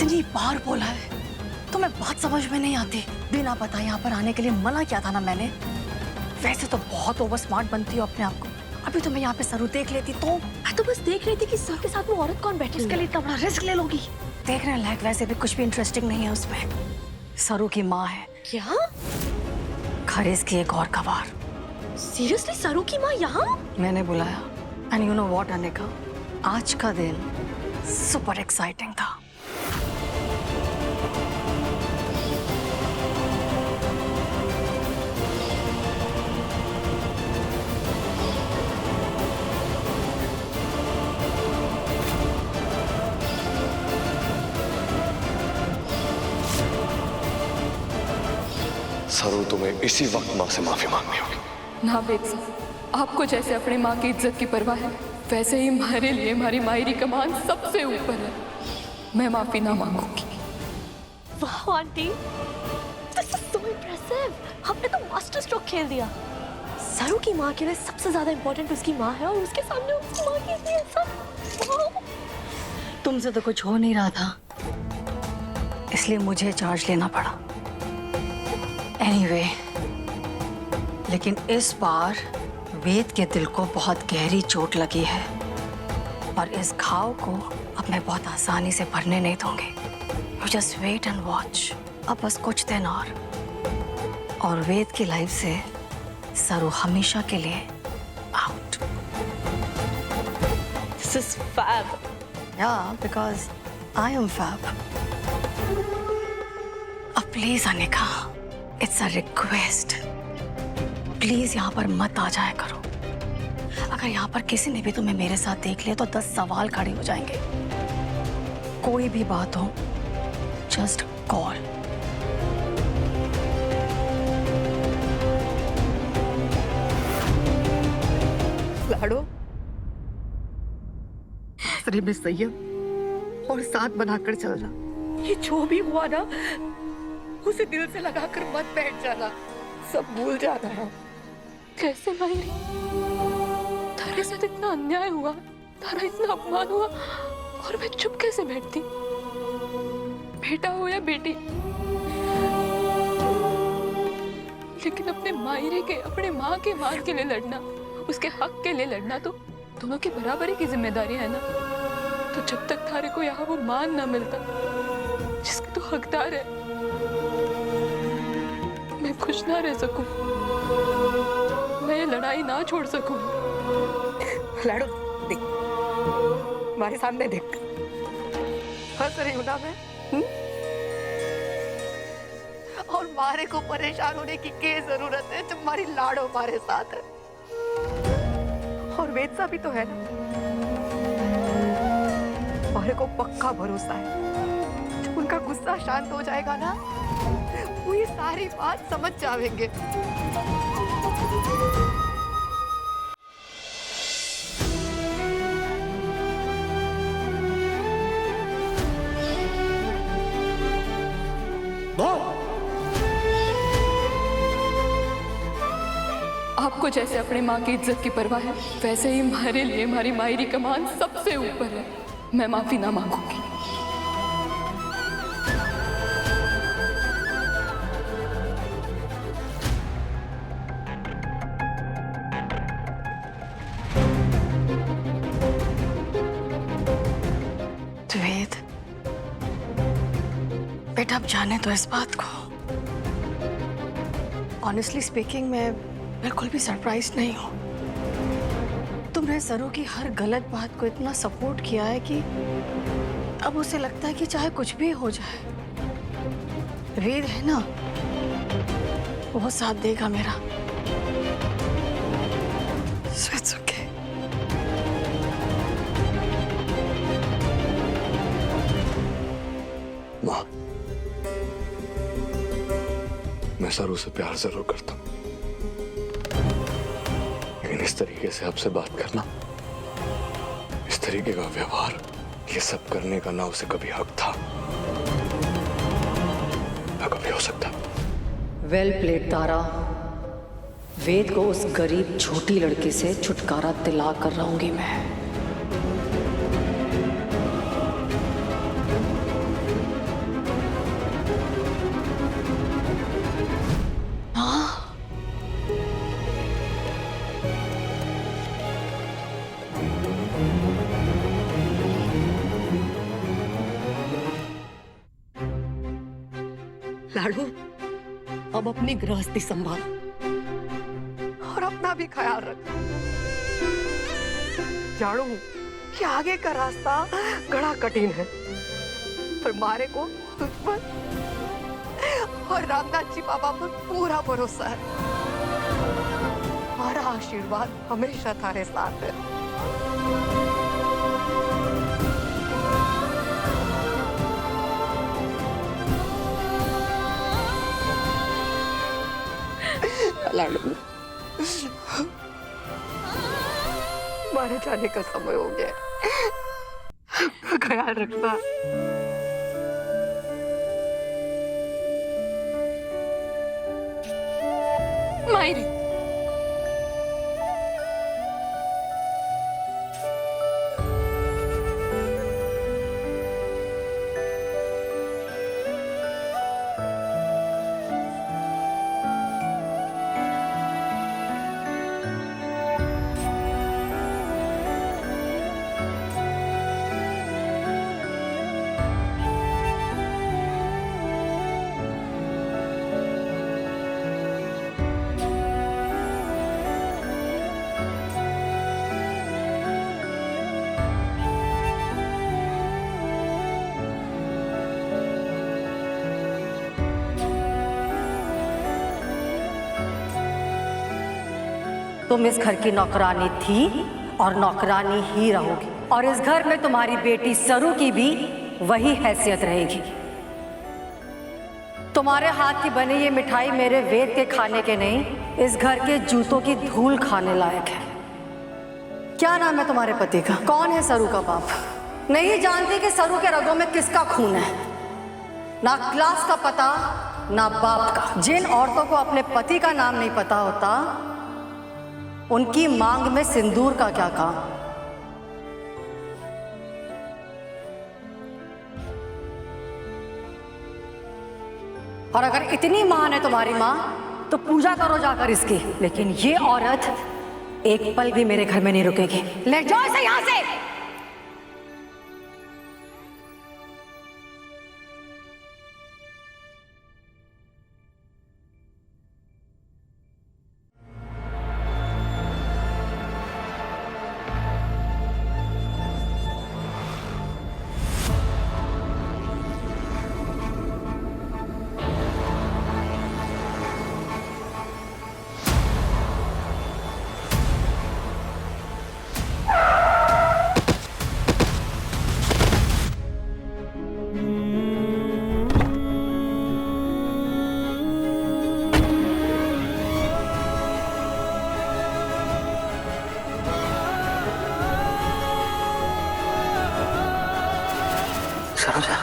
कितनी बार बोला है, तुम्हें बात समझ में नहीं आती। बिना बताए यहाँ पर आने के लिए मना किया था ना मैंने। वैसे तो बहुत ओवर स्मार्ट बनती हो अपने आप को। अभी तो मैं यहाँ पे सरू देख लेती तो। मैं तो बस देख रही थी कि सर के साथ वो औरत कौन बैठी है। उसके लिए इतना बड़ा रिस्क ले लोगी? देखने लायक वैसे भी कुछ भी इंटरेस्टिंग नहीं है उसमें। सरू की माँ है। क्या? खरीज की एक और गवार। सीरियसली सरू की माँ यहाँ? मैंने बुलाया। And you know what Anika, आज का दिन सुपर एक्साइटिंग था। सरू, तुम्हें इसी वक्त माँ से माफी मांगनी होगी। ना वेद साहब, आपको जैसे अपनी माँ की इज्जत की परवाह है, वैसे ही हमारे लिए हमारी मायरी का मान सबसे ऊपर है। मैं माफी ना मांगूंगी। वाह aunty, this is so impressive. आपने तो मास्टर स्ट्रोक खेल दिया। सरू की माँ के लिए सबसे ज्यादा इम्पोर्टेंट उसकी माँ है और उसके सामने उसकी माँ के लिए सब। तुमसे तो कुछ हो नहीं रहा था, इसलिए मुझे चार्ज लेना पड़ा। एनीवे, लेकिन इस बार वेद के दिल को बहुत गहरी चोट लगी है और इस घाव को अब मैं बहुत आसानी से भरने नहीं दूंगी। You just wait and watch. अब बस कुछ दिन और वेद की लाइफ से सरू हमेशा के लिए out. This is fab. Yeah, because I am fab. अब please Anika, it's a request, please यहाँ पर मत आ जाया करो। अगर यहाँ पर किसी ने भी तुम्हें मेरे साथ देख लिया तो 10 सवाल खड़े हो जाएंगे। कोई भी बात हो, जस्ट कॉल। लाडो, आसरे में संयम और साथ बनाकर चलना। ये जो भी हुआ ना, उसे दिल से लगाकर मत बैठ जाना, सब भूल जाना है। कैसे मायरी? तारे साथ इतना अन्याय हुआ, तारा इतना अपमान हुआ और मैं चुप कैसे बैठती? बेटा हो या बेटी, लेकिन अपने मायरे के, अपने माँ के मान के लिए लड़ना, उसके हक के लिए लड़ना तो दोनों की बराबरी की जिम्मेदारी है ना। तो जब तक तारे को यहाँ वो मान ना मिलता जिसका तो हकदार है, मैं खुश ना रह सकूं, मैं ये लड़ाई ना छोड़ सकूं। लाडो देख, हमारे सामने देख, हंस रही हूं ना मैं। और मारे को परेशान होने की क्या जरूरत है जब हमारी लाडो हमारे साथ है। और वेदसा भी तो है ना, मारे को पक्का भरोसा है जब उनका गुस्सा शांत हो जाएगा ना, वो ये सारी बात समझ जाएंगे। आपको जैसे अपने माँ की इज्जत की परवाह है, वैसे ही हमारे लिए हमारी मायरी का मान सबसे ऊपर है। मैं माफी ना मांगूंगी। वेद, बेटा अब जाने दो इस बात को। ऑनेस्टली स्पीकिंग, मैं बिल्कुल भी सरप्राइज नहीं हूँ। तुमने सरू की हर गलत बात को इतना सपोर्ट किया है कि अब उसे लगता है कि चाहे कुछ भी हो जाए, वेद है ना, वो साथ देगा मेरा। So it's okay. माँ, मैं सरू से प्यार जरूर करता हूँ, लेकिन इस तरीके से आपसे बात करना, इस तरीके का व्यवहार, ये सब करने का ना उसे कभी हक था, ना कभी हो सकता। वेल प्लेड तारा। वेद को उस गरीब छोटी लड़की से छुटकारा दिला कर रहूंगी मैं। लाडू, अब अपनी गृहस्थी संभाल और अपना भी ख्याल रख। जानू कि आगे का रास्ता बड़ा कठिन है, पर मारे को तुझ पर और रामदास जी बाबा पर पूरा भरोसा है। हमारा आशीर्वाद हमेशा थारे साथ है। लाडू, मारे जाने का समय हो गया, ख्याल रखना। मायरी, तुम इस घर की नौकरानी थी और नौकरानी ही रहोगी, और इस घर में तुम्हारी बेटी सरू की भी वही हैसियत रहेगी। तुम्हारे हाथ की बनी ये मिठाई मेरे वेद के खाने के नहीं, इस घर के जूतों की धूल खाने लायक है। क्या नाम है तुम्हारे पति का? कौन है सरू का बाप? नहीं जानती कि सरू के रगों में किसका खून है। ना क्लास का पता, ना बाप का। जिन औरतों को अपने पति का नाम नहीं पता होता, उनकी मांग में सिंदूर का क्या काम? और अगर इतनी महान है तुम्हारी मां, तो पूजा करो जाकर इसकी। लेकिन ये औरत एक पल भी मेरे घर में नहीं रुकेगी। ले जाओ इसे यहां से। सरोजा,